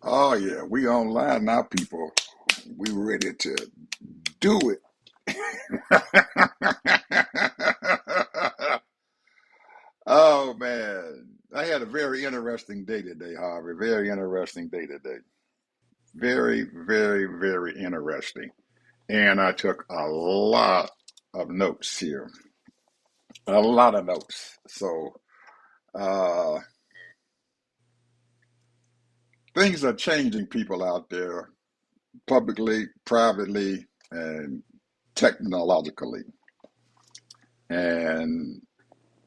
Oh yeah, we online now, people. We ready to do it. Oh man, I had a very interesting day today, Harvey. Very interesting day today. Very, very, very interesting. And I took a lot of notes here. A lot of notes. So uh, things are changing, people out there, publicly, privately, and technologically. And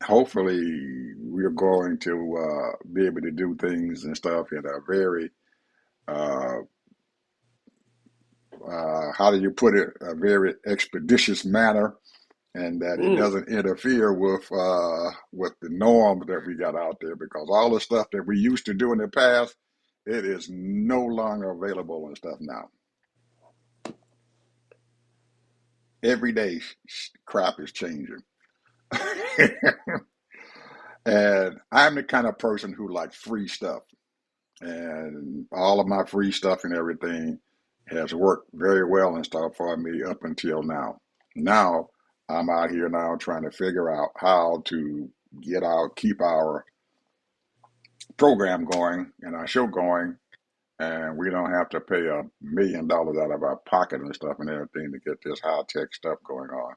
hopefully we're going to be able to do things and stuff in a very uh, how do you put it, a very expeditious manner, and that it Mm. doesn't interfere with the norms that we got out there, because all the stuff that we used to do in the past, it is no longer available and stuff now. Every day crap is changing. And I'm the kind of person who likes free stuff, and all of my free stuff and everything has worked very well and stuff for me up until now. Now I'm out here now trying to figure out how to keep our program going and our show going, and we don't have to pay $1 million out of our pocket and stuff and everything to get this high tech stuff going on.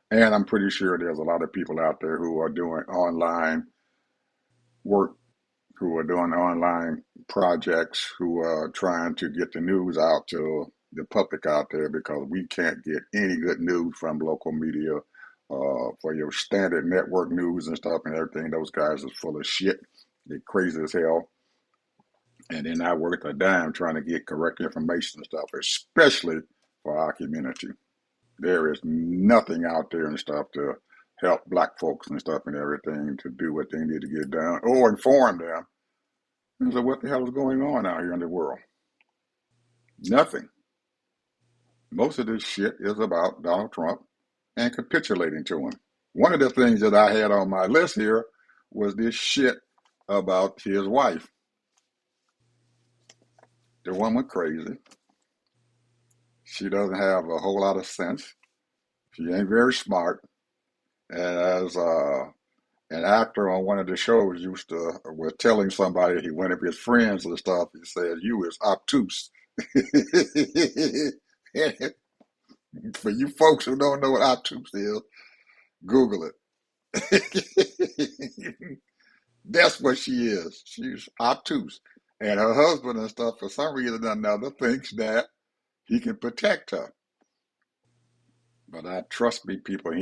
And I'm pretty sure there's a lot of people out there who are doing online work, who are doing online projects, who are trying to get the news out to the public out there, because we can't get any good news from local media. For your standard network news and stuff and everything, those guys is full of shit. They're crazy as hell. And they're not worth a dime trying to get correct information and stuff, especially for our community. There is nothing out there and stuff to help black folks and stuff and everything to do what they need to get done or inform them. So what the hell is going on out here in the world? Nothing. Most of this shit is about Donald Trump and capitulating to him. One of the things that I had on my list here was this shit about his wife. The woman crazy. She doesn't have a whole lot of sense. She ain't very smart. And as an actor on one of the shows used to was telling somebody, one of his friends and stuff, he said, "You is obtuse." For you folks who don't know what obtuse is, Google it. That's what she is. She's obtuse. And her husband and stuff, for some reason or another, thinks that he can protect her. But I trust me, people,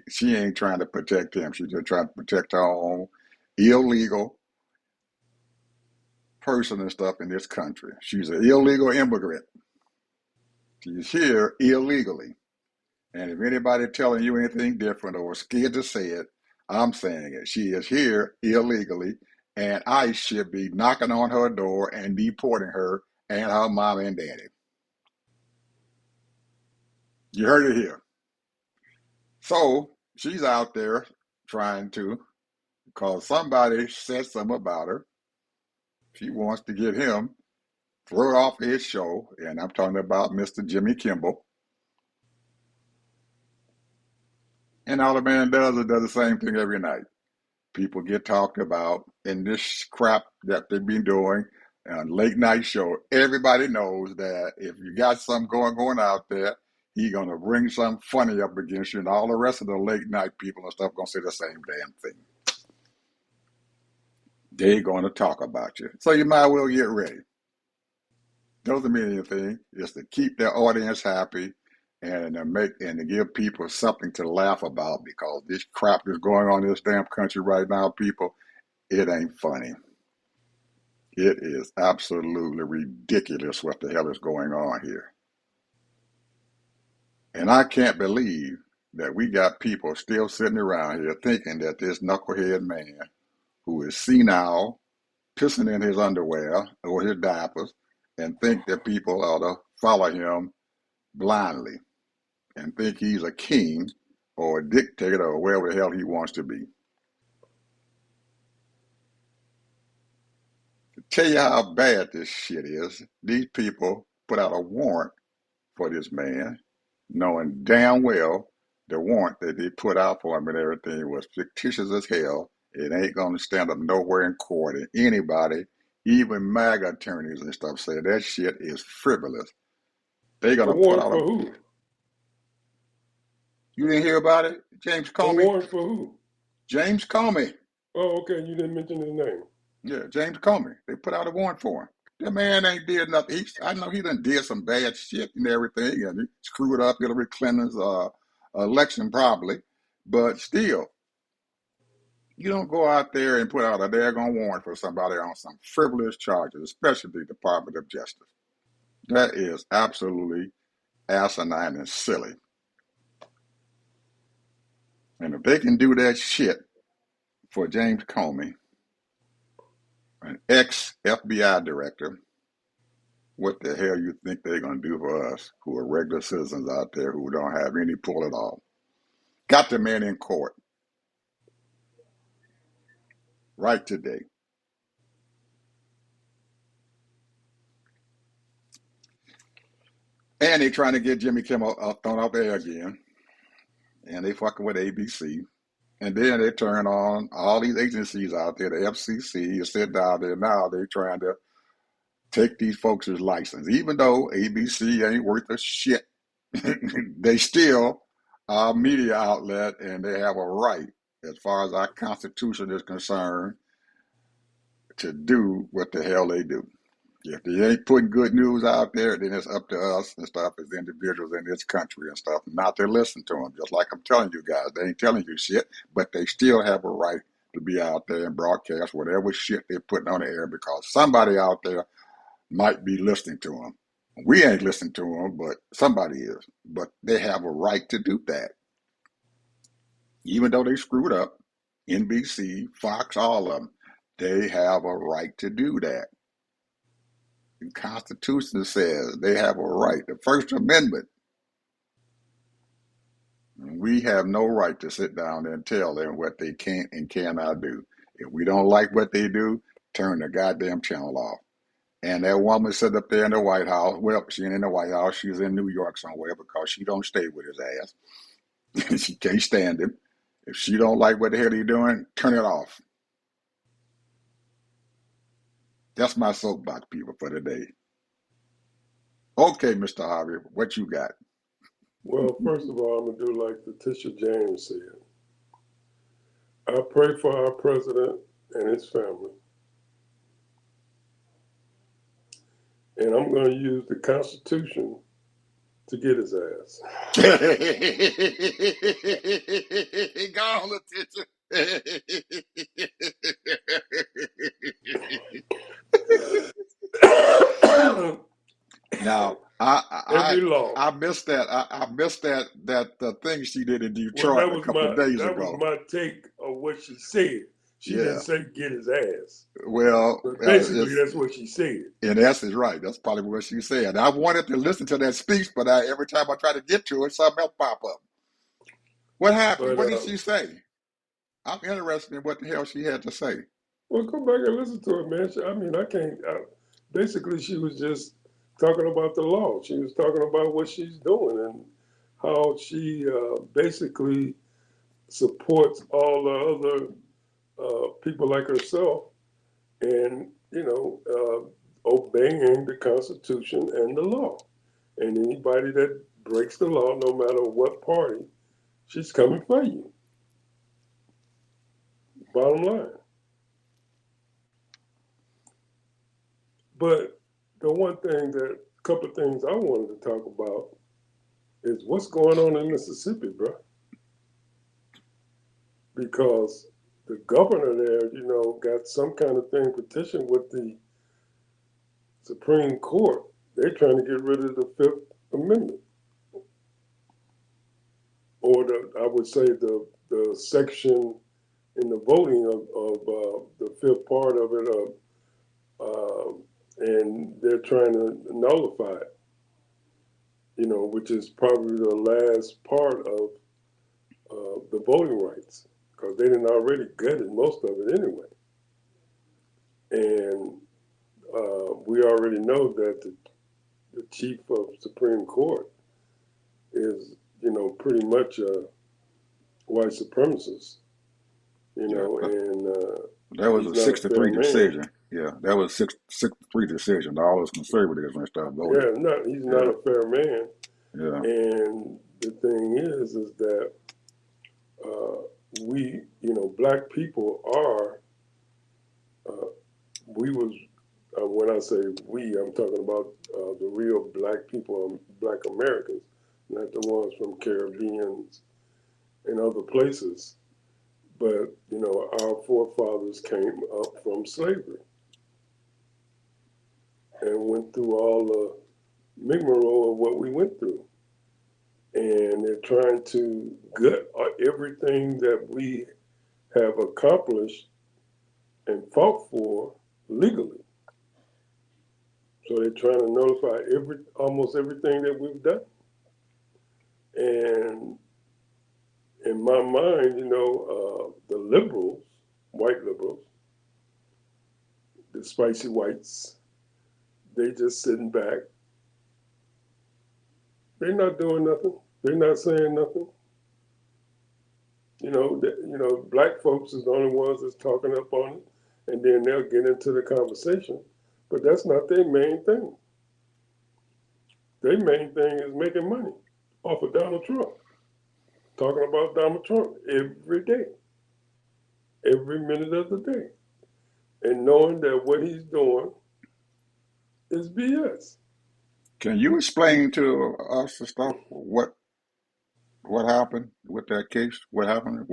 she ain't trying to protect him. She's just trying to protect her own illegal person and stuff in this country. She's an illegal immigrant. She's here illegally. And if anybody telling you anything different or scared to say it, I'm saying it. She is here illegally, and ICE should be knocking on her door and deporting her and her mom and daddy. You heard it here. So she's out there trying to, because somebody said something about her. She wants to get him thrown off his show, and I'm talking about Mr. Jimmy Kimball. And all the man does is does the same thing every night. People get talked about in this crap that they've been doing on late night show. Everybody knows that if you got something going out there, he's gonna bring something funny up against you, and all the rest of the late night people and stuff gonna say the same damn thing. They're gonna talk about you, so you might well get ready. Doesn't mean anything. It's to keep their audience happy and to make and to give people something to laugh about, because this crap that's going on in this damn country right now, people, it ain't funny. It is absolutely ridiculous what the hell is going on here. And I can't believe that we got people still sitting around here thinking that this knucklehead man who is senile, pissing in his underwear or his diapers, and think that people ought to follow him blindly and think he's a king or a dictator or wherever the hell he wants to be. Tell you how bad this shit is. These people put out a warrant for this man, knowing damn well the warrant that they put out for him and everything was fictitious as hell. It ain't gonna stand up nowhere in court. And anybody, even MAGA attorneys and stuff, say that shit is frivolous. They're A gonna put warrant out for a. who? You didn't hear about it, James A Comey? warrant for who? James Comey. Oh, okay. You didn't mention his name. Yeah, James Comey. They put out a warrant for him. That man ain't did nothing. I know he done did some bad shit and everything, and he screwed up Hillary Clinton's election probably. But still, you don't go out there and put out a daggone warrant for somebody on some frivolous charges, especially the Department of Justice. That is absolutely asinine and silly. And if they can do that shit for James Comey, an ex FBI director, what the hell you think they're going to do for us who are regular citizens out there who don't have any pull at all? Got the man in court right today. And they trying to get Jimmy Kimmel thrown off the air again. And they fucking with ABC. And then they turn on all these agencies out there, the FCC, you sit down there now, they trying to take these folks' license. Even though ABC ain't worth a shit, they still are a media outlet and they have a right, as far as our Constitution is concerned, to do what the hell they do. If they ain't putting good news out there, then it's up to us and stuff as individuals in this country and stuff not to listen to them. Just like I'm telling you guys, they ain't telling you shit, but they still have a right to be out there and broadcast whatever shit they're putting on the air because somebody out there might be listening to them. We ain't listening to them, but somebody is. But they have a right to do that. Even though they screwed up, NBC, Fox, all of them, they have a right to do that. The Constitution says they have a right. The First Amendment, we have no right to sit down and tell them what they can and cannot do. If we don't like what they do, turn the goddamn channel off. And that woman sat up there in the White House. Well, she ain't in the White House. She's in New York somewhere because she don't stay with his ass. She can't stand him. If she don't like what the hell he's doing, turn it off. That's my soapbox, people, for today. Okay, Mr. Harvey, what you got? Well, first of all, I'm gonna do like Letitia James said. I pray for our president and his family, and I'm gonna use the Constitution to get his ass. Gone, Letitia. Now, Every law. I missed that. I missed that thing she did in Well, Detroit a couple of days that was ago. my take of what she said. She didn't Yeah. say get his ass, Well, but basically it's that's what she said. in essence right. That's probably what she said. I wanted to listen to that speech, but every time I try to get to it, something else pop up. What happened? But What did she say? I'm interested in what the hell she had to say. well, go back and listen to it, man. I mean, I can't. Basically, she was just talking about the law. She was talking about what she's doing and how she basically supports all the other people like herself and obeying the Constitution and the law. And anybody that breaks the law, no matter what party, she's coming for you. Bottom line. But the one thing that, couple of things I wanted to talk about is what's going on in Mississippi, bro. Because the governor there, got some kind of thing petition with the Supreme Court. They're trying to get rid of the Fifth Amendment, or I would say the section in the voting of the fifth part of it, and they're trying to nullify it. Which is probably the last part of the voting rights, because they didn't already gutted most of it anyway. And we already know that the chief of Supreme Court is, pretty much a white supremacist, Yeah, and that was he's a not a fair 63 man. decision. Yeah, that was 63 decision. All those conservatives and stuff voted. Yeah, not he's not Yeah, a fair man. yeah. And the thing is that uh, we, black people are uh, we was when I say we, I'm talking about the real black people, black Americans, not the ones from Caribbeans and other places. But our forefathers came up from slavery and went through all the rigmarole of what we went through, and they're trying to gut everything that we have accomplished and fought for legally. So they're trying to nullify almost everything that we've done. And in my mind, the liberals, white liberals, the spicy whites, they just sitting back. They're not doing nothing. They're not saying nothing. Black folks is the only ones that's talking up on it, and then they'll get into the conversation. But that's not their main thing. Their main thing is making money off of Donald Trump. Talking about Donald Trump every day, every minute of the day, and knowing that what he's doing is BS. Can you explain to us the stuff what happened with that case? What happened?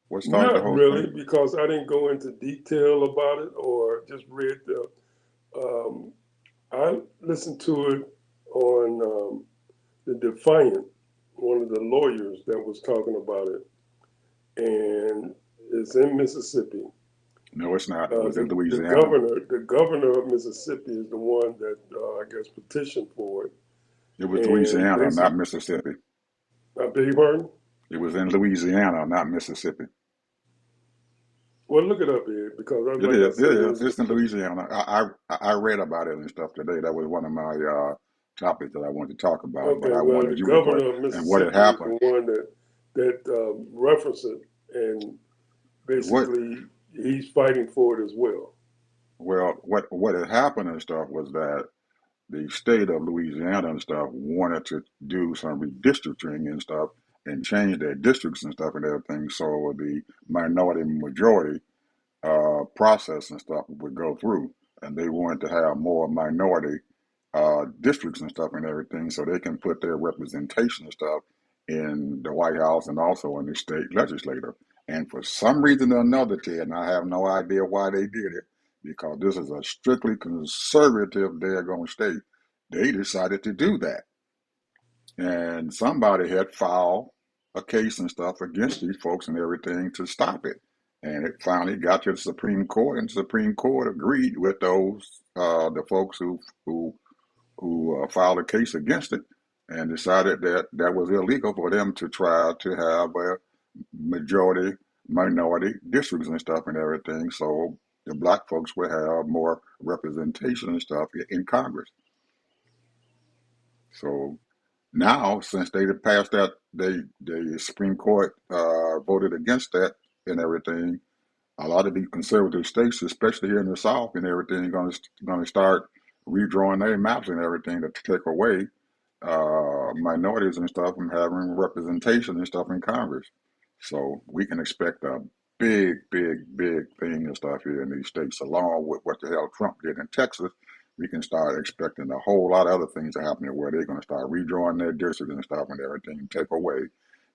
What started the Not whole really, thing? because I didn't go into detail about it or just read the. Um, I listened to it on the Defiant, one of the lawyers that was talking about it, and it's in Mississippi. No, it's not. It was in The Louisiana. governor of Mississippi is the one that I guess petitioned for it, It was and Louisiana, not basically, Mississippi. I beg your pardon. It was in Louisiana, not Mississippi. Well, look it up here because, It like I is. It say, it is. was It's in Louisiana. I read about it and stuff today. That was one of my topics that I wanted to talk about. But okay. I Well, the wanted you to go ahead governor of and what had Mississippi is happened. the one that referenced it, and What basically he's fighting for it as well. what had happened and stuff was that the state of Louisiana and stuff wanted to do some redistricting and stuff and change their districts and stuff and everything. So the minority majority process and stuff would go through, and they wanted to have more minority districts and stuff and everything, so they can put their representation and stuff in the White House and also in the state legislature. And for some reason or another, Ted, and I have no idea why they did it, because this is a strictly conservative daggone state, they decided to do that. And somebody had filed a case and stuff against these folks and everything to stop it. And it finally got to the Supreme Court, and the Supreme Court agreed with those the folks who filed a case against it, and decided that that was illegal for them to try to have a majority minority districts and stuff and everything. So the black folks would have more representation and stuff in Congress. So now, since they passed that, the Supreme Court voted against that and everything. A lot of the conservative states, especially here in the South and everything, going to start redrawing their maps and everything to take away minorities and stuff from having representation and stuff in Congress. So we can expect a big thing and stuff here in these states, along with what the hell Trump did in Texas. We can start expecting a whole lot of other things to happen where they're going to start redrawing their districts and stuff and everything, take away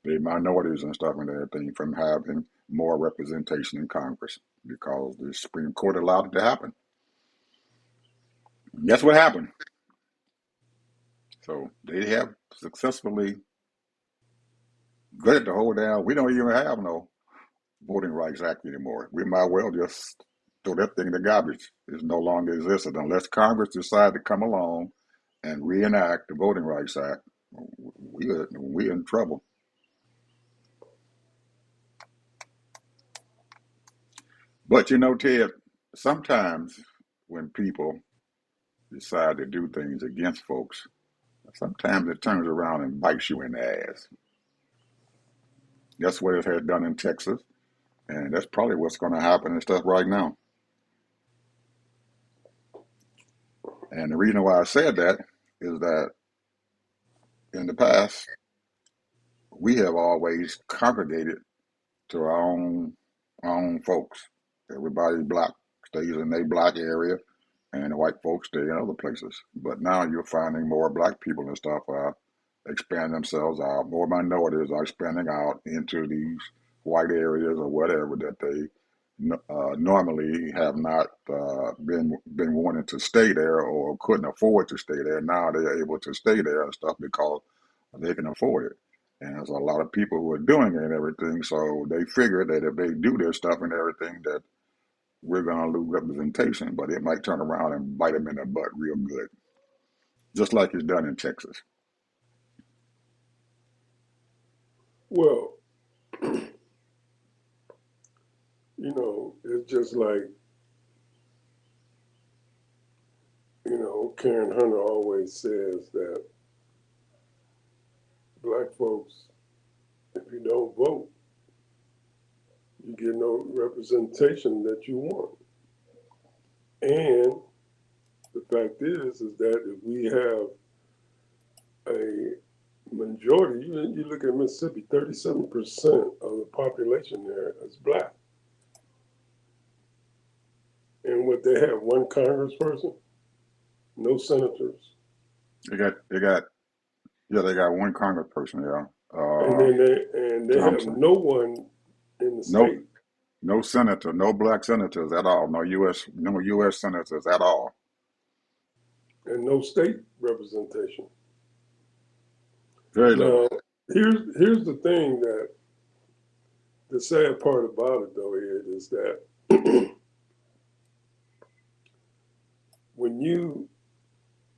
the minorities and stuff and everything from having more representation in Congress because the Supreme Court allowed it to happen. And that's what happened. So they have successfully gutted the whole down. We don't even have no Voting Rights Act anymore. We might well just throw that thing in the garbage. It no longer exists unless Congress decide to come along and reenact the Voting Rights Act. We're in trouble. But Ted, sometimes when people decide to do things against folks, sometimes it turns around and bites you in the ass. That's what it had done in Texas, and that's probably what's going to happen and stuff right now. And the reason why I said that is that in the past, we have always congregated to our own folks. Everybody black stays in their black area, and the white folks stay in other places. But now you're finding more black people and stuff expand themselves out. More minorities are expanding out into these white areas or whatever that they normally have not been wanting to stay there or couldn't afford to stay there. Now they're able to stay there and stuff because they can afford it. And there's a lot of people who are doing it and everything, so they figure that if they do their stuff and everything, that we're going to lose representation, but it might turn around and bite them in the butt real good, just like it's done in Texas. Well, it's just like, Karen Hunter always says that black folks, if you don't vote, you get no representation that you want. And the fact is that if we have a majority, you look at Mississippi, 37% of the population there is black. And what they have, one congressperson, no senators. They got yeah, they got one congressperson, yeah. And then they have Thompson. no one in the No, state no senator, no black senators at all. No U.S. senators at all. and no state representation. Very little. Now, here's the thing that the sad part about it though is that when you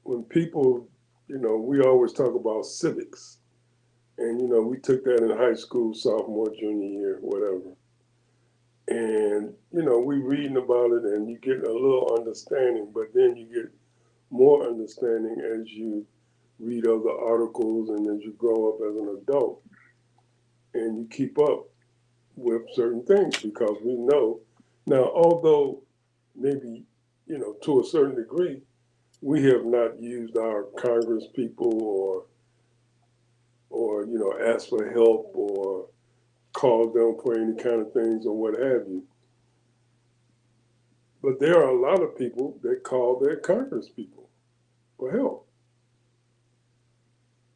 when people, we always talk about civics, and we took that in high school, sophomore, junior year, whatever. And we reading about it, and you get a little understanding, but then you get more understanding as you read other articles and as you grow up as an adult, and you keep up with certain things because we know now, although maybe to a certain degree we have not used our congress people or asked for help or called them for any kind of things or what have you, but there are a lot of people that call their congress people for help,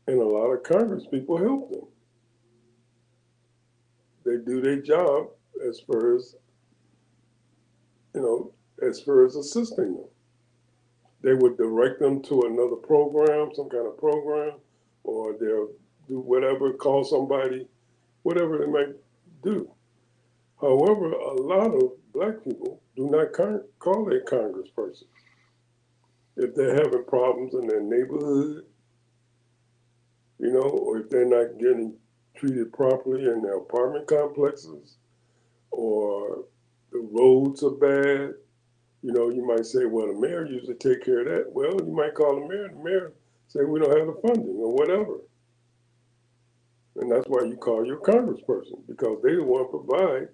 and a lot of congress people help them. They do their job as far as you know as far as assisting them. They would direct them to another program, some kind of program, or they'll do whatever, call somebody, whatever they might do. However, a lot of black people do not call their congressperson. If they're having problems in their neighborhood, or if they're not getting treated properly in their apartment complexes, or the roads are bad, you might say, well, the mayor usually take care of that. Well, you might call the mayor say we don't have the funding or whatever. And that's why you call your congressperson, because they want to provide,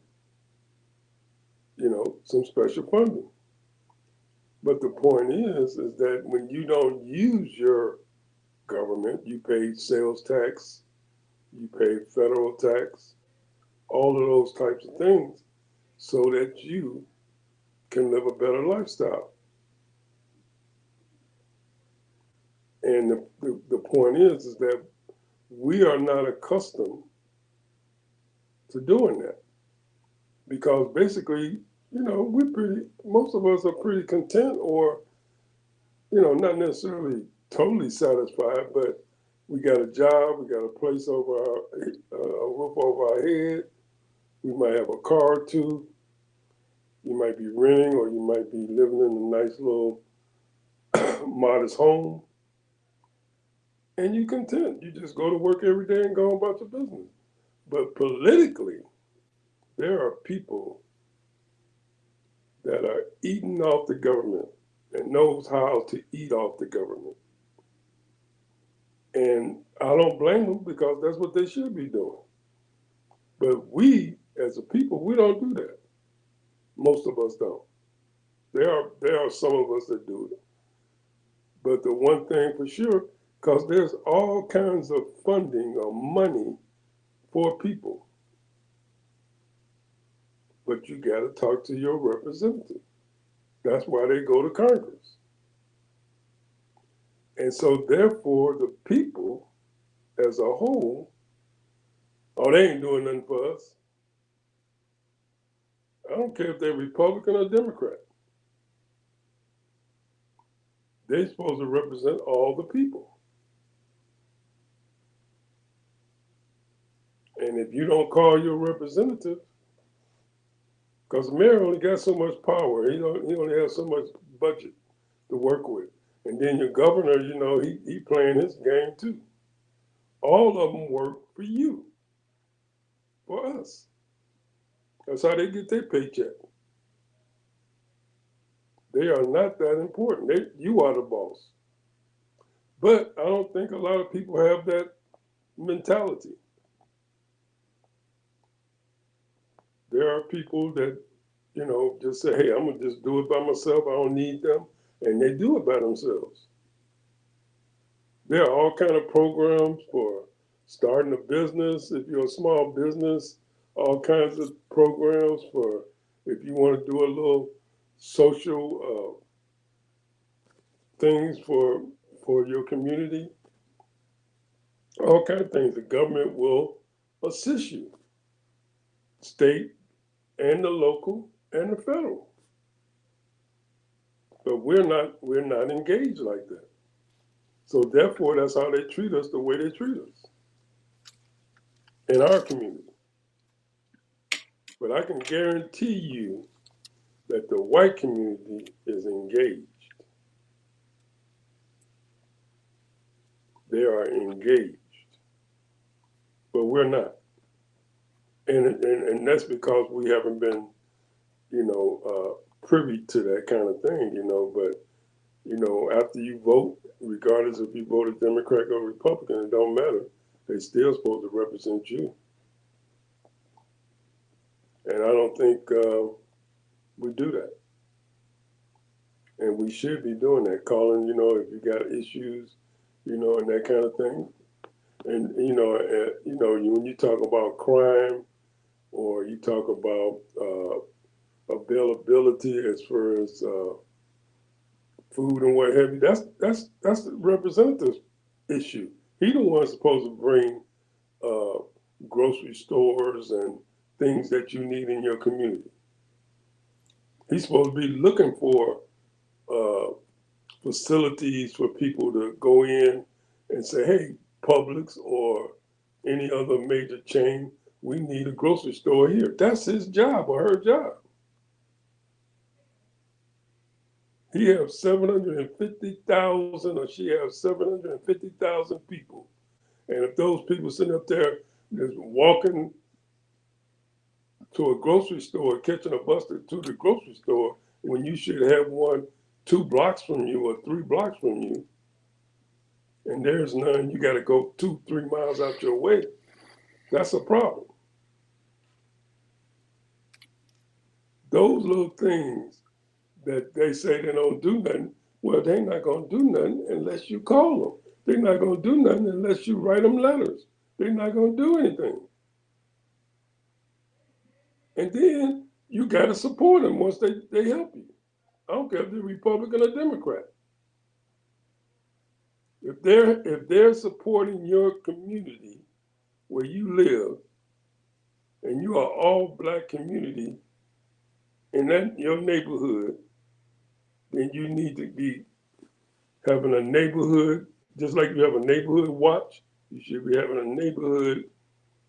some special funding. But the point is that when you don't use your government, you pay sales tax, you pay federal tax, all of those types of things, so that you can live a better lifestyle. And the point is that we are not accustomed to doing that because basically, most of us are pretty content or, not necessarily totally satisfied, but we got a job, we got a place over a roof over our head, we might have a car or two, you might be renting or you might be living in a nice little modest home, and you're content. You just go to work every day and go about your business. But politically, there are people that are eating off the government. and knows how to eat off the government. And I don't blame them because that's what they should be doing. But we, as a people, we don't do that. Most of us don't. There are some of us that do it. But the one thing for sure, because there's all kinds of funding or money for people, but you got to talk to your representative. That's why they go to Congress. And so, therefore, the people as a whole, oh, they ain't doing nothing for us. I don't care if they're Republican or Democrat. They're supposed to represent all the people. And if you don't call your representative, because the mayor only got so much power, he only has so much budget to work with. And then your governor, he playing his game too. All of them work for you, for us. That's how they get their paycheck. They are not that important. You are the boss. But I don't think a lot of people have that mentality. There are people that, just say, hey, I'm going to just do it by myself. I don't need them. And they do it by themselves. There are all kind of programs for starting a business. If you're a small business, all kinds of programs for if you want to do a little social things for your community. All kinds of things. The government will assist you, state and the local and the federal. But we're not engaged like that. So therefore, that's how they treat us the way they treat us in our community. But I can guarantee you that the white community is engaged. They are engaged, but we're not. And that's because we haven't been, privy to that kind of thing. But, after you vote, regardless if you voted Democrat or Republican, it don't matter. They're still supposed to represent you. And I don't think we do that. And we should be doing that, calling, if you got issues, and that kind of thing. And when you talk about crime or you talk about availability as far as food and what have you, that's the representative's issue. He the one supposed to bring uh, grocery stores and things that you need in your community. He's supposed to be looking for uh, facilities for people to go in and say, hey, Publix or any other major chain, we need a grocery store here. That's his job or her job. He has 750,000 or she has 750,000 people. And if those people sitting up there just walking to a grocery store, catching a bus to the grocery store, when you should have one 2 blocks from you or 3 blocks from you, and there's none, you got to go 2, 3 miles out your way. That's a problem. Those little things that they say they don't do nothing, well, they're not going to do nothing unless you call them. They're not going to do nothing unless you write them letters. They're not going to do anything. And then you got to support them once they help you. I don't care if they're Republican or Democrat. If they're supporting your community where you live, and you are all black community in that your neighborhood, then you need to be having a neighborhood, just like you have a neighborhood watch, you should be having a neighborhood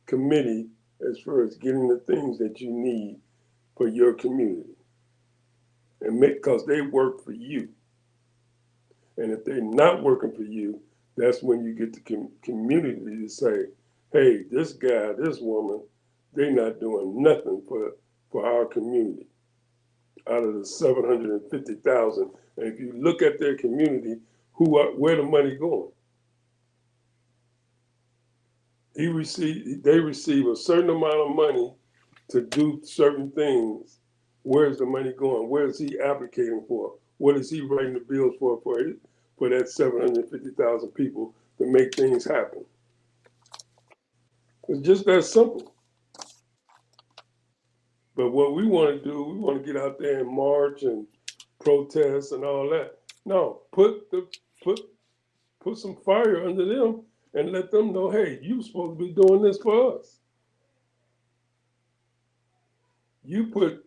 committee as far as getting the things that you need for your community. And because they work for you. And if they're not working for you, that's when you get the community to say, hey, this guy, this woman, they're not doing nothing for our community. Out of the 750,000 And if you look at their community, where the money going? They receive a certain amount of money to do certain things. Where's the money going? Where is he advocating for? What is he writing the bills for that 750,000 people to make things happen? It's just that simple. But what we want to do, we want to get out there and march and protest and all that. No, put some fire under them and let them know, hey, you supposed to be doing this for us. You put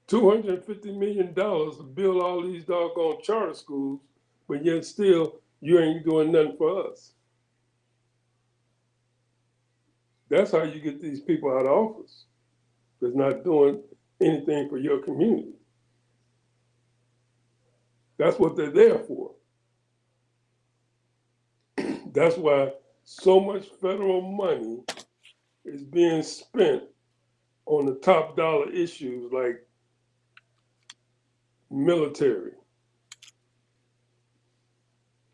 $250 million to build all these doggone charter schools, but yet still you ain't doing nothing for us. That's how you get these people out of office. That's not doing anything for your community. That's what they're there for. That's why so much federal money is being spent on the top dollar issues like military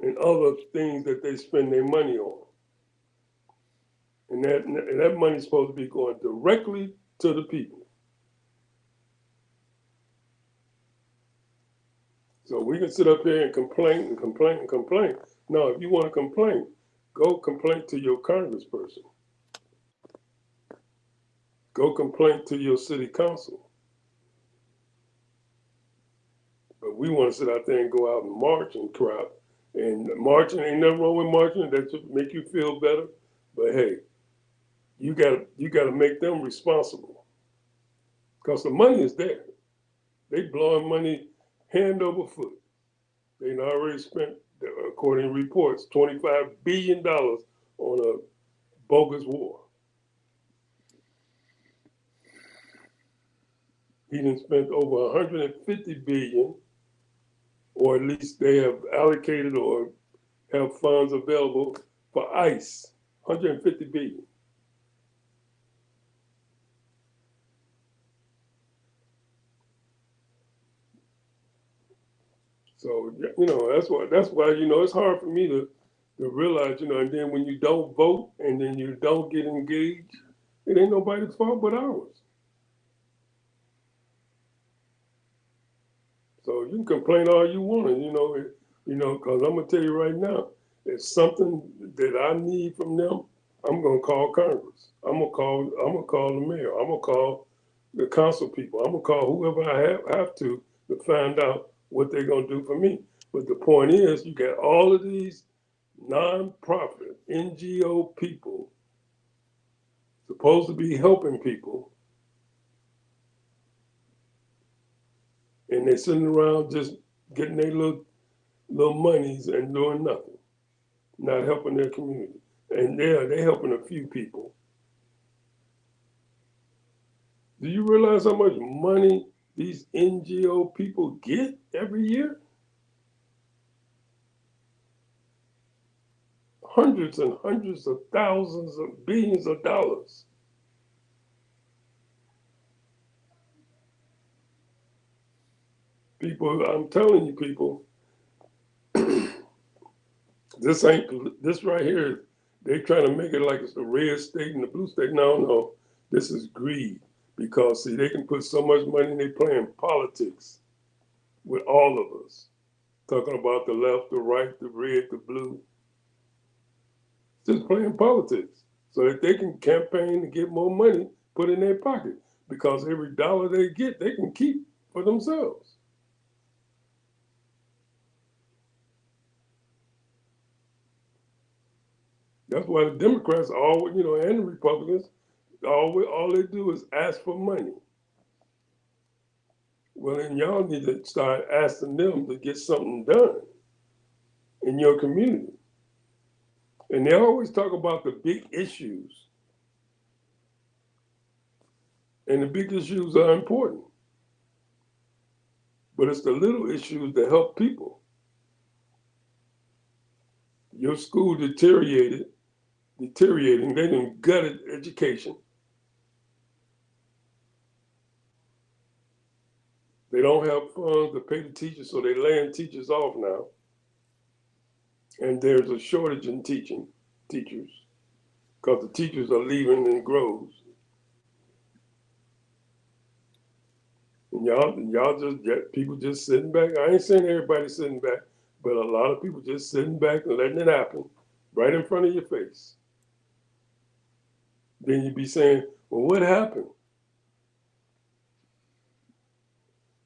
and other things that they spend their money on. And that money is supposed to be going directly to the people. So we can sit up here and complain and complain and complain. Now, if you want to complain, go complain to your congressperson. Go complain to your city council. But we want to sit out there and go out and march and crowd. And marching, ain't nothing wrong with marching. That just make you feel better. But hey, you gotta make them responsible. Because the money is there. They blowing money hand over foot. They already spent, according to reports, $25 billion on a bogus war. He done spent over 150 billion, or at least they have allocated or have funds available for ICE. 150 billion. So that's why it's hard for me to realize, and then when you don't vote and then you don't get engaged, it ain't nobody's fault but ours. So you can complain all you want, and because I'm gonna tell you right now, if something that I need from them, I'm gonna call Congress. I'm gonna call the mayor. I'm gonna call the council people. I'm gonna call whoever I have to find out what they're gonna do for me. But the point is, you got all of these nonprofit NGO people supposed to be helping people, and they're sitting around just getting their little monies and doing nothing, not helping their community. And they're helping a few people. Do you realize how much money these NGO people get every year? Hundreds and hundreds of thousands of billions of dollars. People, I'm telling you, people, this right here. They trying to make it like it's the red state and the blue state. No, this is greed because see they can put so much money and they playing politics with all of us. Talking about the left, the right, the red, the blue, just playing politics so that they can campaign and get more money put in their pocket because every dollar they get, they can keep for themselves. That's why the Democrats always, and the Republicans, all they do is ask for money. Well, then y'all need to start asking them to get something done in your community. And they always talk about the big issues, and the big issues are important. But it's the little issues that help people. Your school deteriorating. They done gutted education. They don't have funds to pay the teachers, so they're laying teachers off now. And there's a shortage in teachers because the teachers are leaving in groves. And y'all just people just sitting back. I ain't saying everybody sitting back, but a lot of people just sitting back and letting it happen right in front of your face. Then you be saying, well, what happened?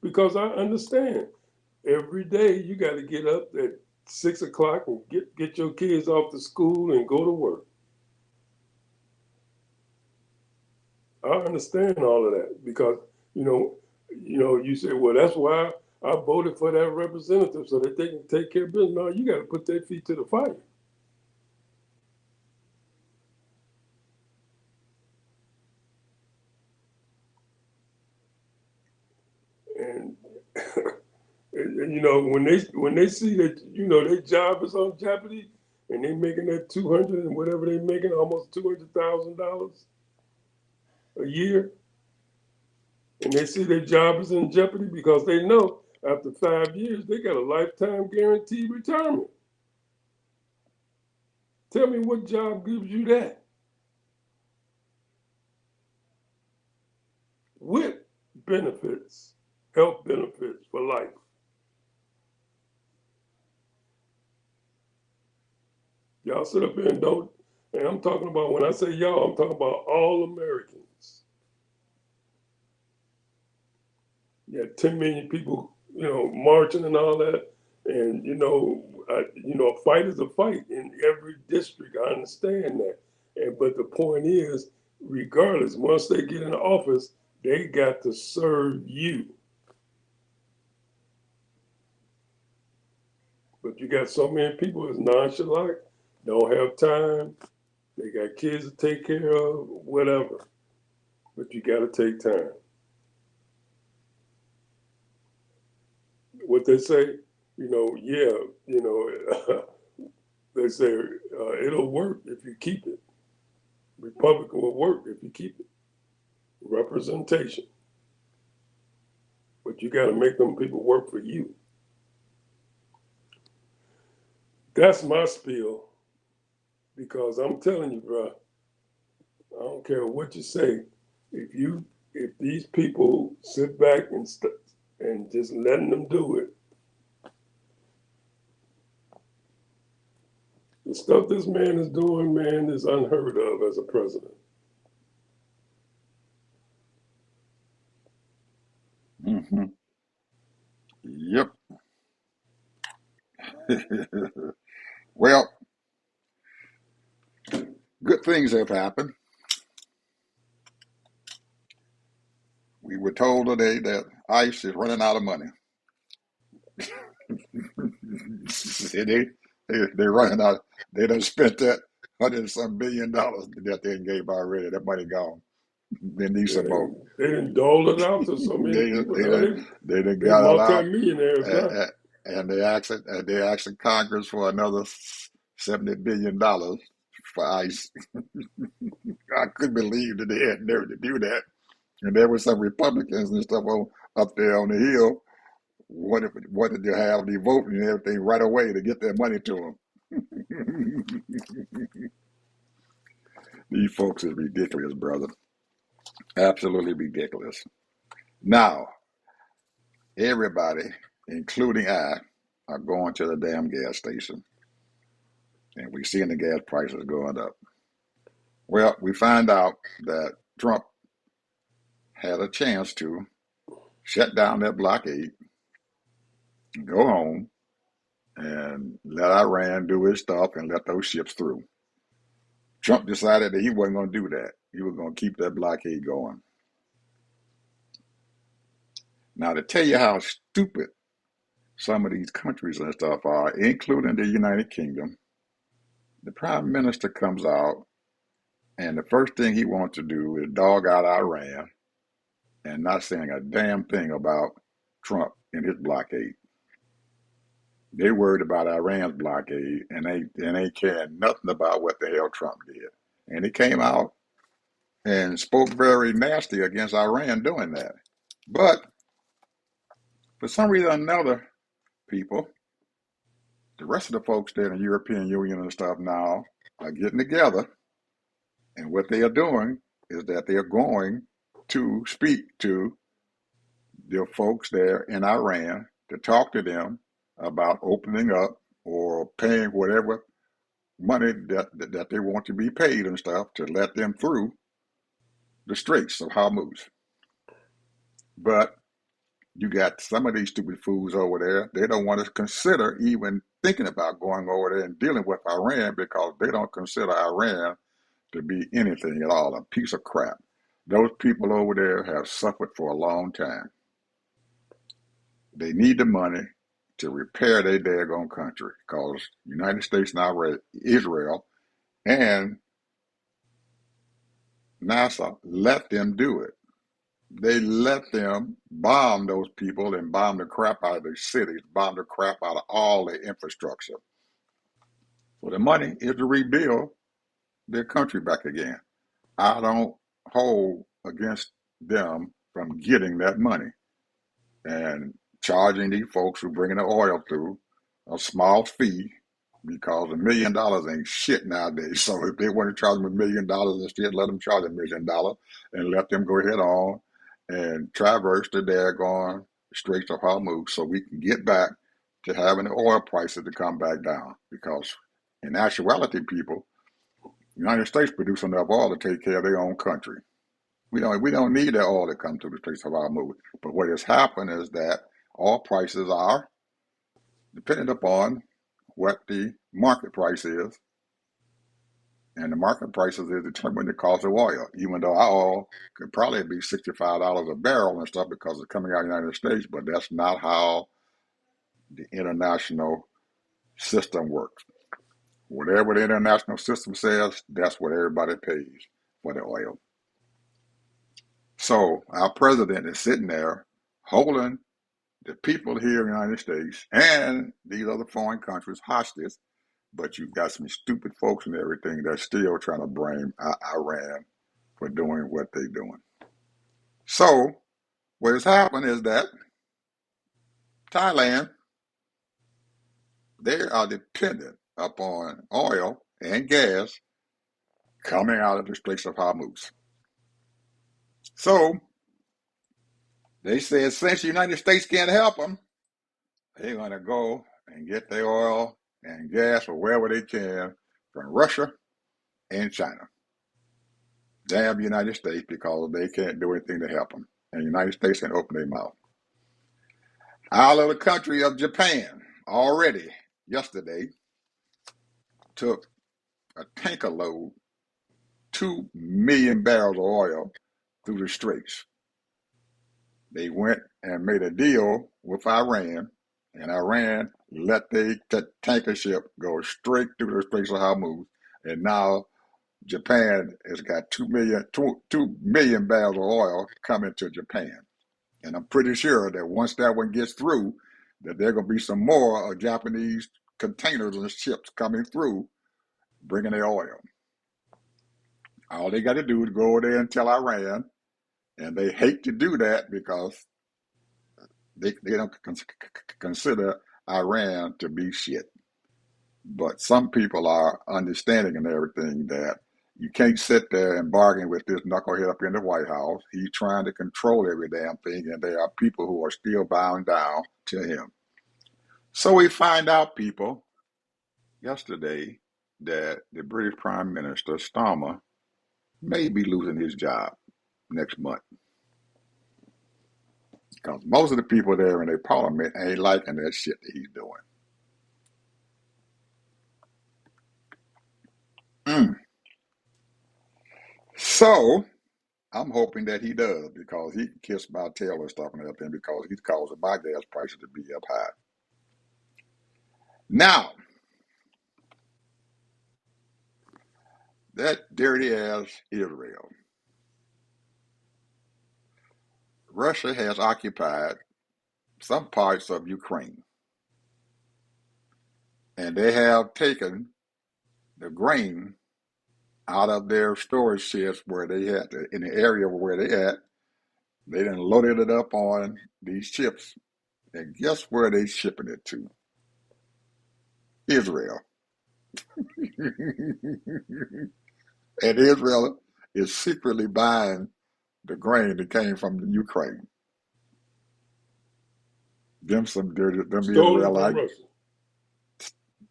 Because I understand every day you got to get up at 6 o'clock and get your kids off to school and go to work. I understand all of that because you know, you say, well, that's why I voted for that representative so that they can take care of business. No, you got to put their feet to the fire. And, when they see that their job is on jeopardy and they making that 200 and whatever they making, almost $200,000 a year, and they see their job is in jeopardy because they know after 5 years they got a lifetime guaranteed retirement. Tell me what job gives you that with benefits, health benefits for life. Y'all sit up here and don't, and I'm talking about, when I say y'all, I'm talking about all Americans. You had 10 million people, marching and all that. And, a fight is a fight in every district. I understand that. But the point is, regardless, once they get in office, they got to serve you. But you got so many people that's nonchalant, don't have time, they got kids to take care of, whatever. But you got to take time. What they say, yeah, they say it'll work if you keep it. Republican will work if you keep it. Representation. But you got to make them people work for you. That's my spiel. Because I'm telling you, bro, I don't care what you say. If these people sit back and just letting them do it, the stuff this man is doing, man, is unheard of as a president. Mm-hmm. Yep. Well, good things have happened. We were told today that ICE is running out of money. They're running out. They done spent that hundred and some $1 billion that they gave already. That money gone. They need Yeah, some more. they didn't dole it out to so many They people. they Now done, they done they got it out, multimillionaires now. and they asking Congress for another $70 billion for ICE. I couldn't believe that they had nerve to do that. And there were some Republicans and stuff up there on the hill wanted to have the voting and everything right away to get their money to them. These folks is ridiculous, brother. Absolutely ridiculous. Now, everybody, including I, are going to the damn gas station, and we seeing the gas prices going up. Well, we find out that Trump had a chance to shut down that blockade, go home, and let Iran do his stuff and let those ships through. Trump decided that he wasn't going to do that. He was going to keep that blockade going. Now, to tell you how stupid some of these countries and stuff are, including the United Kingdom, the prime minister comes out, and the first thing he wants to do is dog out Iran and not saying a damn thing about Trump and his blockade. They worried about Iran's blockade, and they caring nothing about what the hell Trump did. And he came out and spoke very nasty against Iran doing that. But For some reason or another, people, the rest of the folks there in the European Union and stuff now are getting together, and what they are doing is that they are going to speak to the folks there in Iran to talk to them about opening up or paying whatever money that they want to be paid and stuff to let them through the Straits of Hormuz. But you got some of these stupid fools over there. They don't want to consider even thinking about going over there and dealing with Iran because they don't consider Iran to be anything at all, a piece of crap. Those people over there have suffered for a long time. They need the money to repair their daggone country because the United States and Israel and NASA let them do it. They let them bomb those people and bomb the crap out of their cities, bomb the crap out of all their infrastructure. So the money is to rebuild their country back again. I don't hold against them from getting that money and charging these folks who bringing the oil through a small fee because $1 million ain't shit nowadays. So if they want to charge them $1 million instead, let them charge $1 million and let them go ahead on and traverse the daggone Straits of Hormuz so we can get back to having the oil prices to come back down. Because in actuality, people, the United States produce enough oil to take care of their own country. We don't need that oil to come to the Straits of Hormuz. But what has happened is that oil prices are dependent upon what the market price is, and the market prices is determined the cost of oil. Even though our oil could probably be $65 a barrel and stuff because it's coming out of the United States, but that's not how the international system works. Whatever the international system says, that's what everybody pays for the oil. So our president is sitting there holding the people here in the United States and these other foreign countries hostage, but you've got some stupid folks and everything that's still trying to blame Iran for doing what they're doing. So what has happened is that Thailand, they are dependent upon oil and gas coming out of the Straits of Hormuz. So they said since the United States can't help them, they're going to go and get their oil and gas or wherever they can from Russia and China. Damn the United States because they can't do anything to help them. And the United States can open their mouth. Out of the country of Japan, already yesterday, took a tanker load, 2 million barrels of oil through the Straits. They went and made a deal with Iran, and Iran let their tanker ship go straight through the Straits of Hormuz. And now Japan has got 2 million barrels of oil coming to Japan. And I'm pretty sure that once that one gets through, that there are going to be some more Japanese containers and ships coming through bringing their oil. All they got to do is go over there and tell Iran, and they hate to do that because they don't consider Iran to be shit. But some people are understanding and everything that you can't sit there and bargain with this knucklehead up in the White House. He's trying to control every damn thing, and there are people who are still bound down to him. So we find out, people, yesterday that the British Prime Minister, Starmer, may be losing his job next month. Because most of the people there in their parliament ain't liking that shit that he's doing. Mm. So I'm hoping that he does because he can kiss my tail and stuff and everything because he's causing my gas prices to be up high. Now, that dirty ass Israel. Russia has occupied some parts of Ukraine, and they have taken the grain out of their storage sheds where they had in the area where they at. They done loaded it up on these ships And guess where they shipping it to? Israel. And Israel is secretly buying the grain that came from the Ukraine. Them Stolen from Israelites, Russia.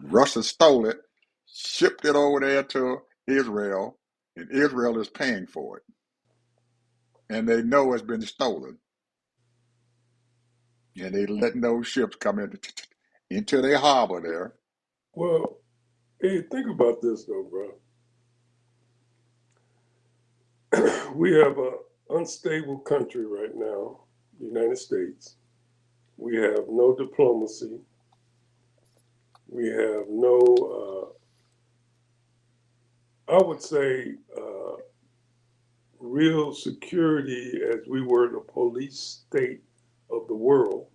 Russia stole it, shipped it over there to Israel, and Israel is paying for it. And they know it's been stolen. And they letting those ships come into their harbor there. Well, hey, think about this though, bro. We have an unstable country right now, the United States. We have no diplomacy. We have no, I would say, real security as we were the police state of the world.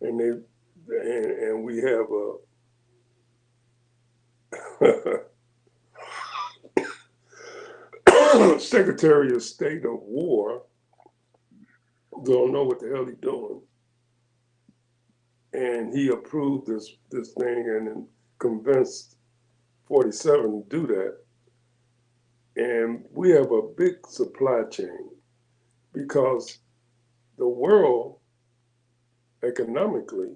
And we have a Secretary of State of War, don't know what the hell he's doing. And he approved this thing and convinced 47 to do that. And we have a big supply chain because the world economically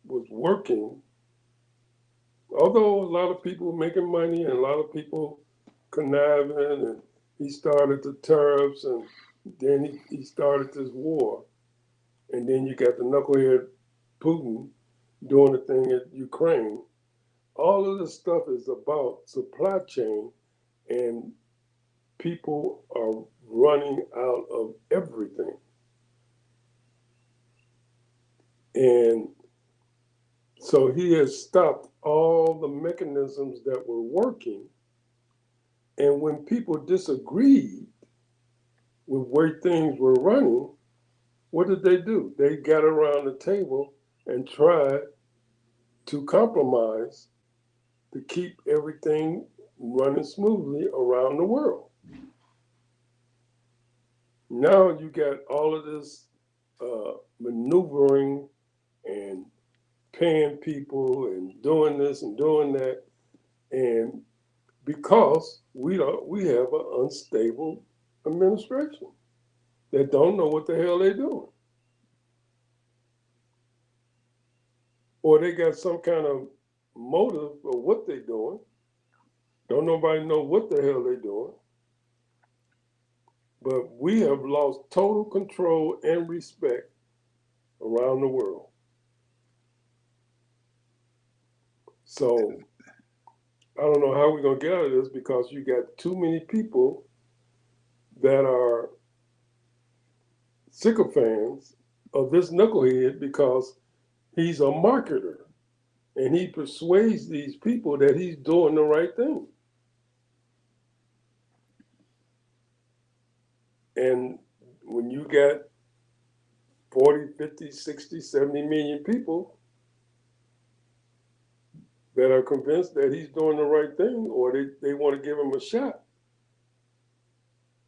was working, although a lot of people were making money and a lot of people conniving, and he started the tariffs, and then he started this war. And then you got the knucklehead Putin doing the thing at Ukraine. All of this stuff is about supply chain, and people are running out of everything. And so he has stopped all the mechanisms that were working. And when people disagreed with where things were running, what did they do? They got around the table and tried to compromise to keep everything running smoothly around the world. Now you got all of this maneuvering and paying people and doing this and doing that, and because we have an unstable administration that don't know what the hell they're doing, or they got some kind of motive of what they're doing. Don't nobody know what the hell they're doing, but we have lost total control and respect around the world. So I don't know how we're gonna get out of this because you got too many people that are sycophants of this knucklehead because he's a marketer and he persuades these people that he's doing the right thing. And when you got 40, 50, 60, 70 million people that are convinced that he's doing the right thing or they want to give him a shot,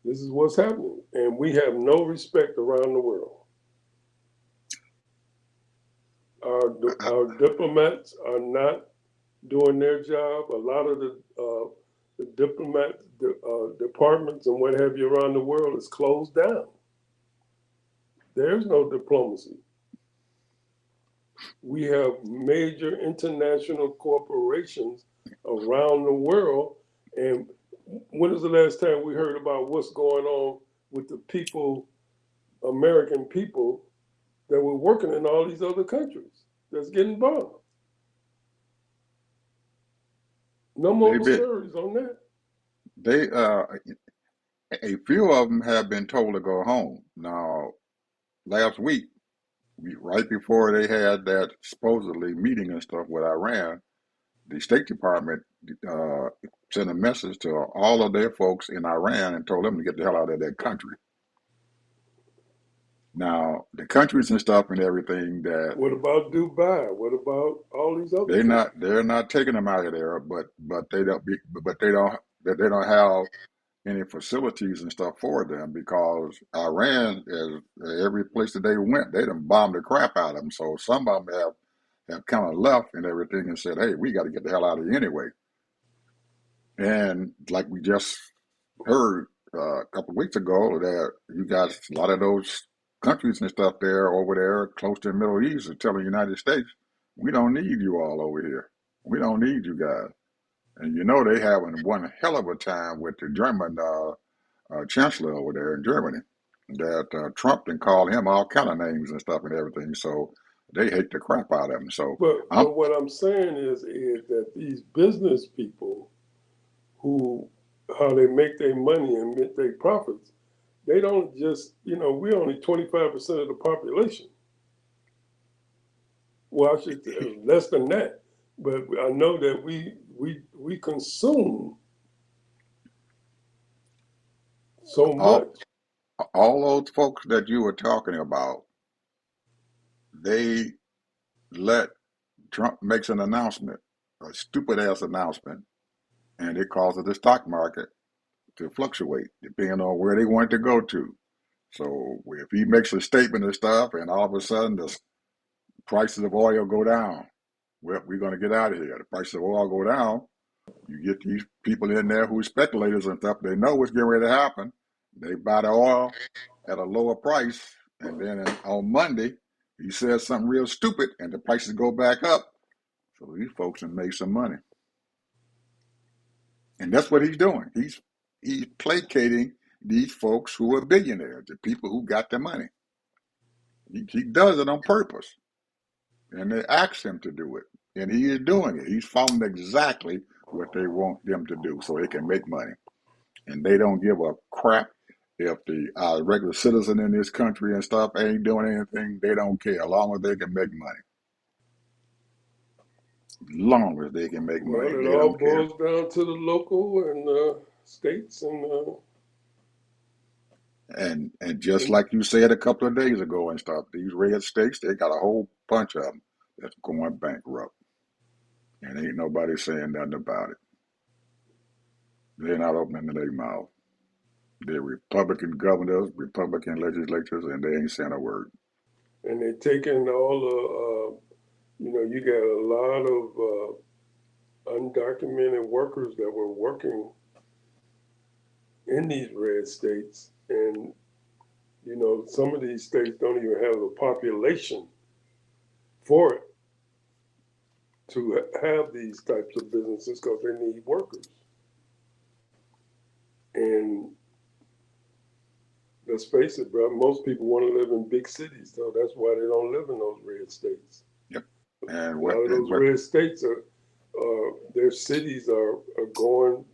this is what's happening. And we have no respect around the world. Our diplomats are not doing their job. A lot of the diplomat departments and what have you around the world is closed down. There's no diplomacy. We have major international corporations around the world. And when was the last time we heard about what's going on with the people, American people, that were working in all these other countries that's getting bombed? No They more been stories on that. they a few of them have been told to go home. Now, last week, right before they had that supposedly meeting and stuff with Iran, the State Department uh, sent a message to all of their folks in Iran and told them to get the hell out of that country. Now, the countries and stuff and everything that What about Dubai? What about all these other countries? they're not taking them out of there, but they don't have any facilities and stuff for them because Iran is every place that they went, they done bombed the crap out of them. So some of them have kind of left and everything and said, "Hey, we got to get the hell out of here anyway." And like we just heard a couple of weeks ago, that you got a lot of those countries and stuff there over there close to the Middle East are telling the United States, "We don't need you all over here. We don't need you guys." And you know they having one hell of a time with the German chancellor over there in Germany. That Trump can call him all kind of names and stuff and everything. So they hate the crap out of him. So I'm But what I'm saying is, Ed, that these business people who how they make their money and make their profits, they don't just we're only 25% of the population. Well, I should less than that, but I know that we consume so all much. all those folks that you were talking about. They let Trump makes an announcement, a stupid ass announcement, and it causes the stock market to fluctuate depending on where they want it to go to. So if he makes a statement and stuff, and all of a sudden the prices of oil go down, well, we're going to get out of here. The prices of oil go down. You get these people in there who are speculators and stuff. They know what's getting ready to happen. They buy the oil at a lower price, and then on Monday he says something real stupid, and the prices go back up. So these folks can make some money, and that's what he's doing. He's placating these folks who are billionaires, the people who got the money. He does it on purpose, and they ask him to do it, and he is doing it. He's following exactly what they want them to do, so they can make money, and they don't give a crap if the regular citizen in this country and stuff ain't doing anything. They don't care, as long as they can make money. As long as they can make Well, money, it they all don't care. boils down to the local and states And just and like you said a couple of days ago and stuff, these red states, they got a whole bunch of them that's going bankrupt. And ain't nobody saying nothing about it. They're not opening their mouth. They're Republican governors, Republican legislatures, and they ain't saying a word. they're taking all you got a lot of undocumented workers that were working in these red states, and some of these states don't even have the population for it to have these types of businesses because they need workers. And let's face it, bro, most people want to live in big cities, so that's why they don't live in those red states. Yep. A And lot of those red states their cities are going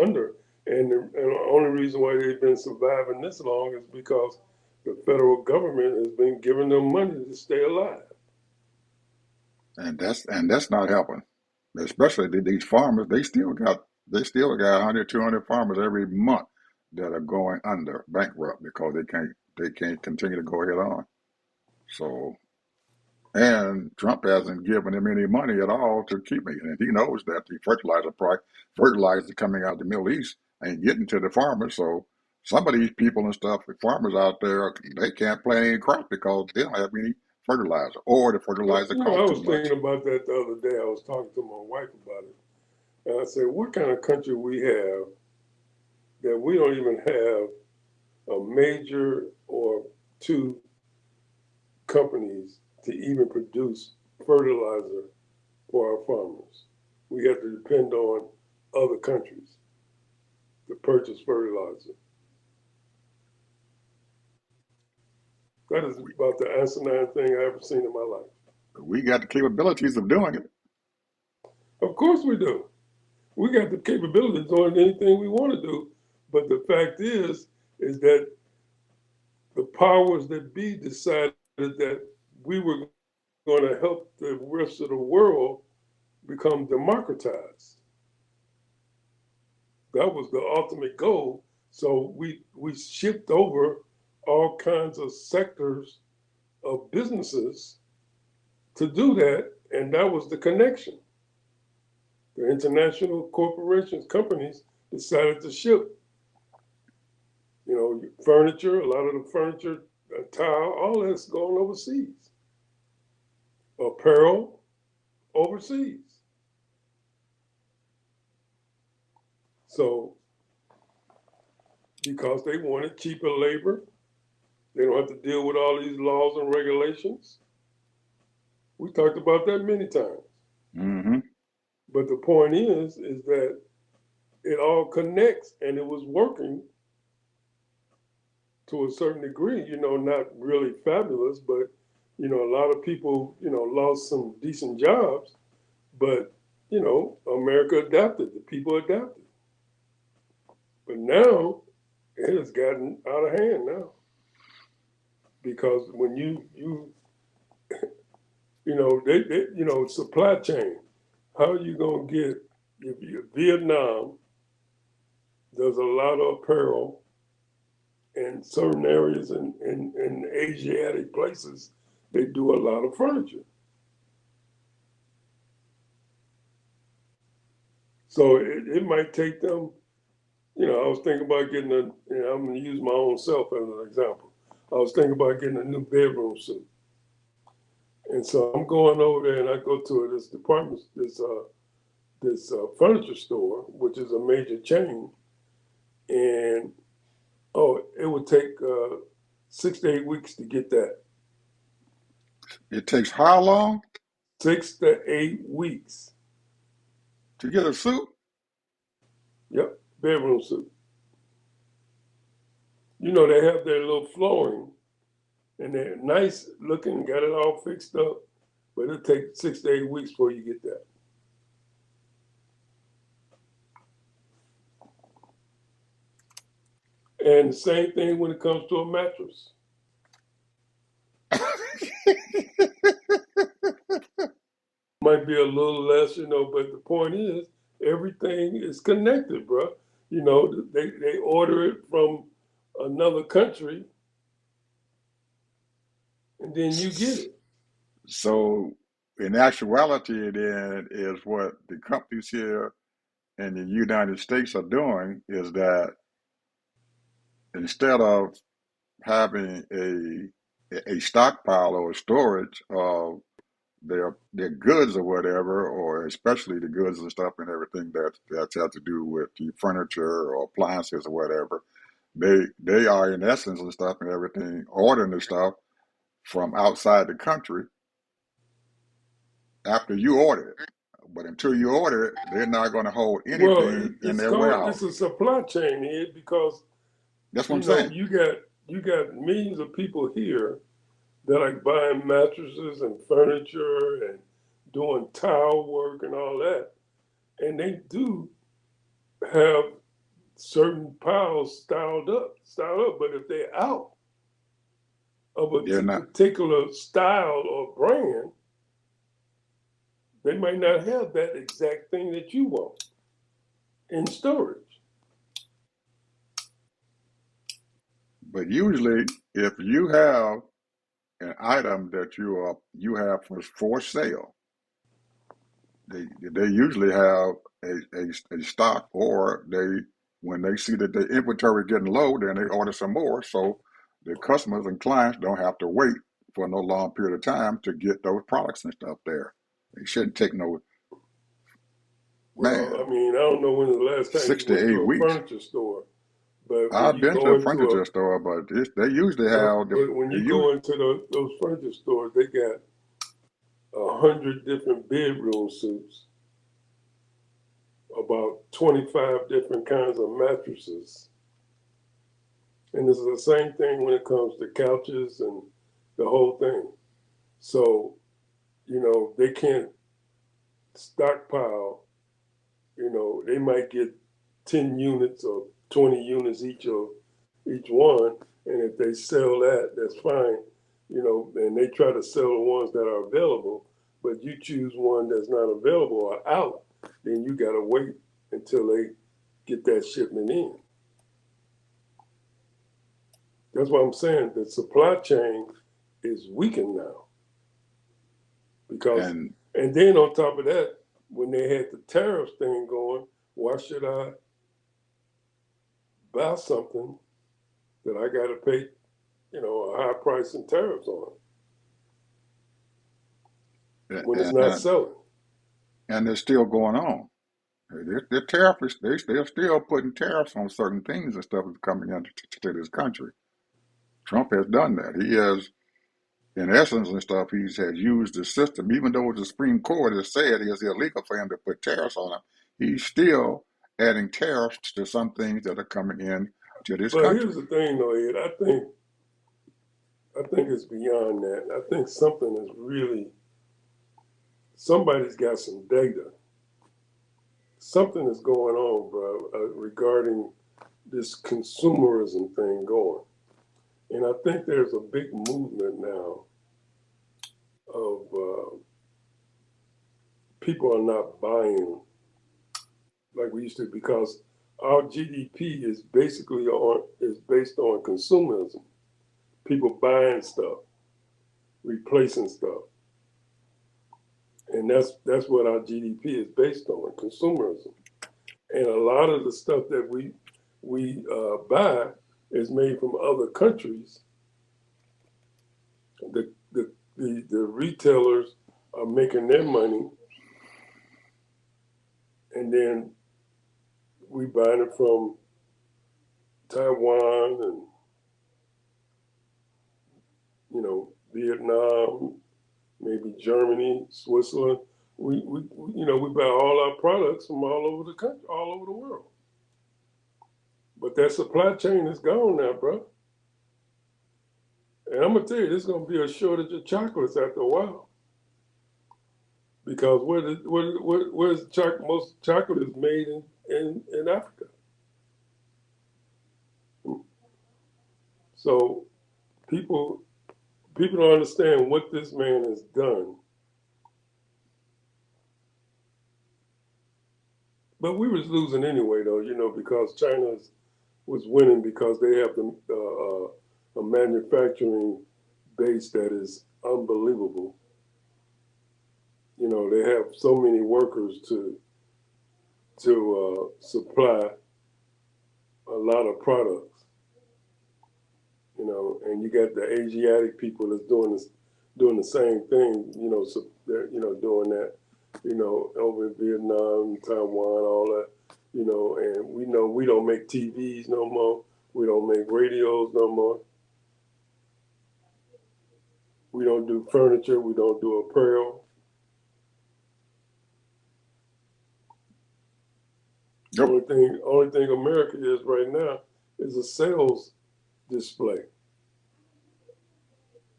under. And the only reason why they've been surviving this long is because the federal government has been giving them money to stay alive. that's not helping. Especially these farmers, they still got 100, 200 farmers every month that are going under bankrupt because they can't continue to go ahead on. So and Trump hasn't given him any money at all to keep it. And he knows that the fertilizer coming out of the Middle East ain't getting to the farmers. So some of these people and stuff, the farmers out there, they can't plant any crop because they don't have any fertilizer, or the But fertilizer costs I too was thinking much. about that the other day. I was talking to my wife about it, and I said, "What kind of country we have that we don't even have a major or two companies to even produce fertilizer for our farmers? We have to depend on other countries to purchase fertilizer." That is We, about the asinine thing I ever seen in my life. we got the capabilities of doing it. Of course we do. We got the capability of doing anything we want to do, but the fact is that the powers that be decided that we were going to help the rest of the world become democratized. That was the ultimate goal. So we shipped over all kinds of sectors of businesses to do that, and that was the connection. The international corporations, companies decided to ship. You know, furniture, a lot of the furniture, tile, all that's going overseas. Apparel, overseas. So because they wanted cheaper labor, they don't have to deal with all these laws and regulations. We talked about that many times. Mm-hmm. But the point is that it all connects, and it was working to a certain degree. You know, not really fabulous, but you know, a lot of people, you know, lost some decent jobs. But you know, America adapted. The people adapted. But now it has gotten out of hand now because when you know they you know supply chain. How are you gonna get if you Vietnam does a lot of apparel in certain areas in Asiatic places, they do a lot of furniture. So it might take them, you know, I was thinking about getting a, you know, I'm going to use my own self as an example. I was thinking about getting a new bedroom suit. And so I'm going over there and I go to this department, this furniture store, which is a major chain. And oh, it would take 6 to 8 weeks to get that. It takes how long 6 to 8 weeks. to get a suit? Yep, bedroom suit. You know, they have their little flooring and they're nice looking, got it all fixed up, but it'll take 6 to 8 weeks before you get that. And the same thing when it comes to a mattress. Might be a little less, you know, but the point is everything is connected, bro. You know, they order it from another country and then you get it. So, in actuality, then is what the companies here in the United States are doing is that instead of having a stockpile or a storage of their goods or whatever, or especially the goods and stuff and everything that's had to do with the furniture or appliances or whatever, they are in essence and stuff and everything ordering the stuff from outside the country after you order it. But until you order it, they're not going to hold Well, anything in it's their called it's warehouse. a supply chain here because That's what I'm you know saying. you got millions of people here that are buying mattresses and furniture and doing tile work and all that, and they do have certain piles styled up. But if they're out of a They're not. particular style or brand, they might not have that exact thing that you want in storage. But usually, if you have an item that you have for sale, they usually have a stock, or they when they see that the inventory getting low, then they order some more. So the customers and clients don't have to wait for no long period of time to get those products and stuff there. It shouldn't take no Well, I man mean, I don't know when the last time six you to went eight to a weeks. furniture store, but when I've you been to go a into a furniture store, but they usually but, have but when they you use go into those furniture stores, they got 100 different bedroom suits, about 25 different kinds of mattresses, and it's the same thing when it comes to couches and the whole thing. So you know they can't stockpile. You know they might get 10 units or 20 units each one, and if they sell that, that's fine. You know, and they try to sell the ones that are available, but you choose one that's not available or out, then you gotta wait until they get that shipment in. That's why I'm saying the supply chain is weakened now because, and and then on top of that, when they had the tariffs thing going, why should I buy something that I got to pay, a high price and tariffs on when it's not and selling. and it's still going on. The tariff is they're still putting tariffs on certain things and stuff that's coming into to this country. Trump has done that. He has, in essence and stuff, he has used the system, even though the Supreme Court has said it's illegal for him to put tariffs on them. He's still adding tariffs to some things that are coming in to this But here's country. the thing, though, Ed. I think it's beyond that. I think something is really somebody's got some data. Something is going on, bro, regarding this consumerism thing going. And I think there's a big movement now of people are not buying like we used to because our GDP is basically is based on consumerism. People buying stuff, replacing stuff, and that's what our GDP is based on, consumerism. And a lot of the stuff that we buy is made from other countries. The retailers are making their money, and then we buying it from Taiwan and Vietnam, maybe Germany, Switzerland. We buy all our products from all over the country, all over the world. But that supply chain is gone now, bro. And I'm gonna tell you, there's gonna be a shortage of chocolates after a while because most chocolate is made in Africa. So people people don't understand what this man has done. But we was losing anyway, though, because China was winning because they have a manufacturing base that is unbelievable. They have so many workers to supply a lot of products. And you got the Asiatic people that's doing the same thing. So they're doing that. Over in Vietnam, Taiwan, all that. And we know we don't make TVs no more. We don't make radios no more. We don't do furniture. We don't do apparel. Yep. Only thing America is right now is a sales display.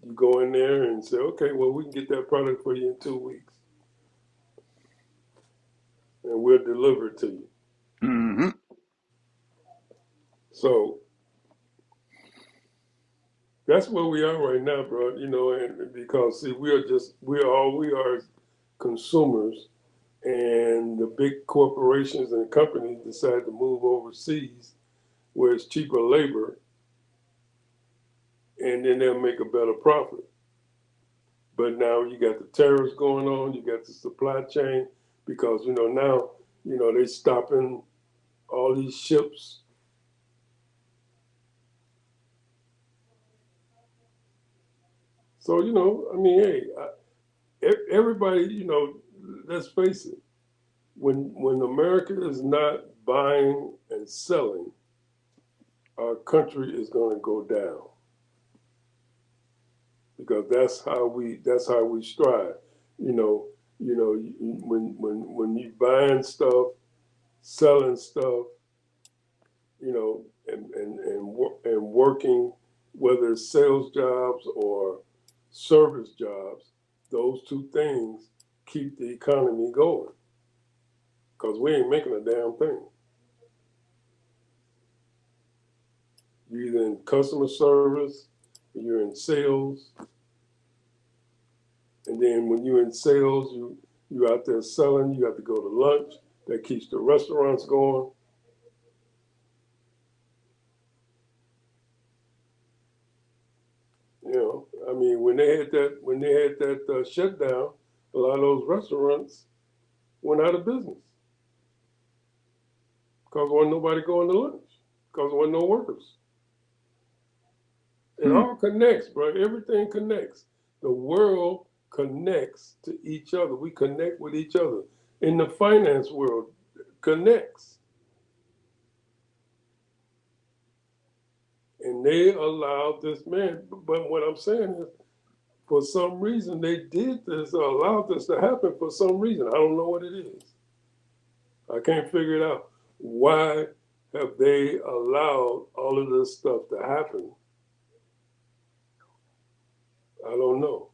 You go in there and say, okay, well, we can get that product for you in 2 weeks, and we'll deliver it to you. Mm-hmm. So that's where we are right now, bro. And because see, we are consumers, and the big corporations and companies decide to move overseas where it's cheaper labor, and then they'll make a better profit. But now you got the tariffs going on, you got the supply chain, because now they stopping all these ships. So I mean, hey, everybody, let's face it. When America is not buying and selling, our country is going to go down because that's how we strive. You know, when you buying stuff, selling stuff, and working, whether it's sales jobs or service jobs, those two things keep the economy going because we ain't making a damn thing. You're either in customer service, you're in sales, and then when you're in sales, you out there selling. You have to go to lunch. That keeps the restaurants going. I mean, when they had that shutdown, a lot of those restaurants went out of business because there wasn't nobody going to lunch because there wasn't no workers. It Hmm. all connects, bro. Everything connects. The world connects to each other. We connect with each other. In the finance world, connects. And they allowed this man. But what I'm saying is, for some reason, they did this or allowed this to happen for some reason. I don't know what it is. I can't figure it out. Why have they allowed all of this stuff to happen? I don't know.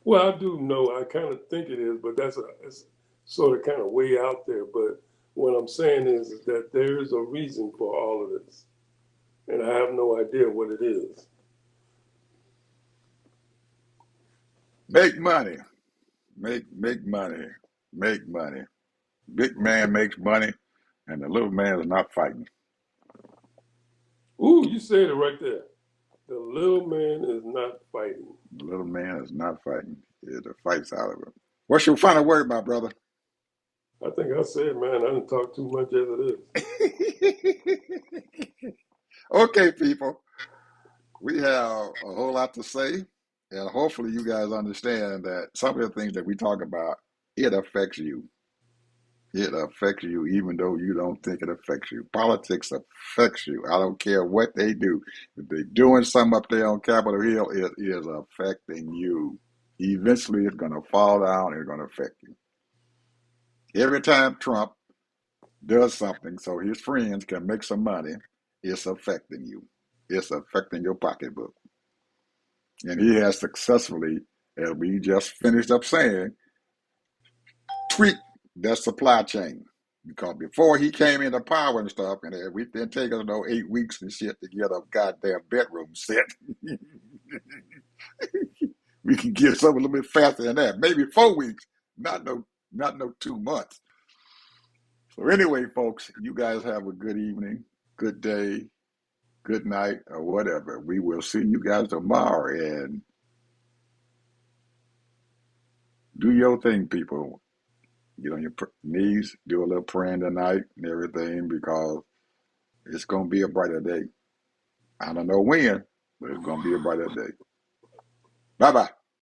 Well, I do know. I kind of think it is, but it's sort of kind of way out there. But what I'm saying is that there is a reason for all of this, and I have no idea what it is. Make money. Make money. Make money. Big man makes money, and the little man is not fighting. Ooh, you said it right there. The little man is not fighting. The little man is not fighting. It fights out of him. What's your final word, my brother? I think I said, man, I didn't talk too much as it is. Okay, people. We have a whole lot to say, and hopefully you guys understand that some of the things that we talk about, it affects you. It affects you even though you don't think it affects you. Politics affects you. I don't care what they do. If they're doing something up there on Capitol Hill, it is affecting you. Eventually it's going to fall down and it's going to affect you. Every time Trump does something so his friends can make some money, it's affecting you. It's affecting your pocketbook. And he has successfully, as we just finished up saying, tweaked that supply chain. Because before he came into power and stuff, and we didn't take us no 8 weeks and shit to get a goddamn bedroom set. We can get something a little bit faster than that. Maybe 4 weeks, not no 2 months. So anyway, folks, you guys have a good evening, good day, good night, or whatever. We will see you guys tomorrow and do your thing, people. Get on your knees, do a little praying tonight and everything because it's going to be a brighter day. I don't know when, but it's going to be a brighter day. Bye bye.